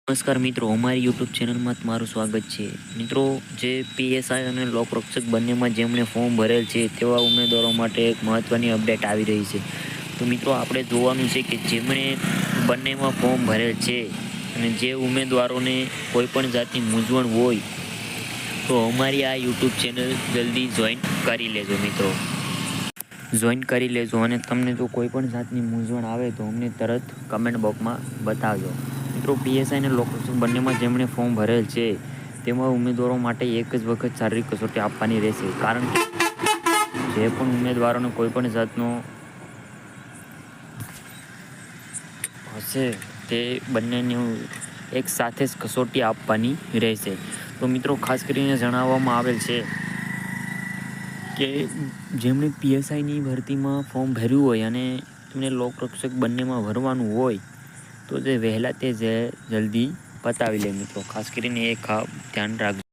નમસ્કાર મિત્રો, અમારી યુટ્યુબ ચેનલમાં તમારું સ્વાગત છે. મિત્રો, જે પીએસઆઈ અને લોકરક્ષક બંનેમાં જેમણે ફોર્મ ભરેલ છે તેવા ઉમેદવારો માટે એક મહત્ત્વની અપડેટ આવી રહી છે. તો મિત્રો, આપણે જોવાનું છે કે જેમણે બંનેમાં ફોર્મ ભરેલ છે અને જે ઉમેદવારોને કોઈપણ જાતની મૂંઝવણ હોય તો અમારી આ યુટ્યુબ ચેનલ જલ્દી જોઈન કરી લેજો મિત્રો. જોઈન કરી લેજો અને તમને જો કોઈ પણ જાતની મૂંઝવણ આવે તો અમને તરત કમેન્ટ બોક્સમાં બતાવજો. મિત્રો, પીએસઆઈ અને લોકરક્ષક બંનેમાં જેમણે ફોર્મ ભરેલ છે તેમાં ઉમેદવારો માટે એક જ વખત શારીરિક કસોટી આપવાની રહેશે. કારણ કે જે પણ ઉમેદવારોને કોઈ પણ જાતનો હશે તે બંનેની એક સાથે જ કસોટી આપવાની રહેશે. તો મિત્રો, ખાસ કરીને જણાવવામાં આવેલ છે કે જેમણે પીએસઆઈની ભરતીમાં ફોર્મ ભર્યું હોય અને તેમને લોકરક્ષક બંનેમાં ભરવાનું હોય તો તે વહેલા તે જલ્દી પતાવી લે મિત્રો. ખાસ કરીને એક ધ્યાન રાખજો.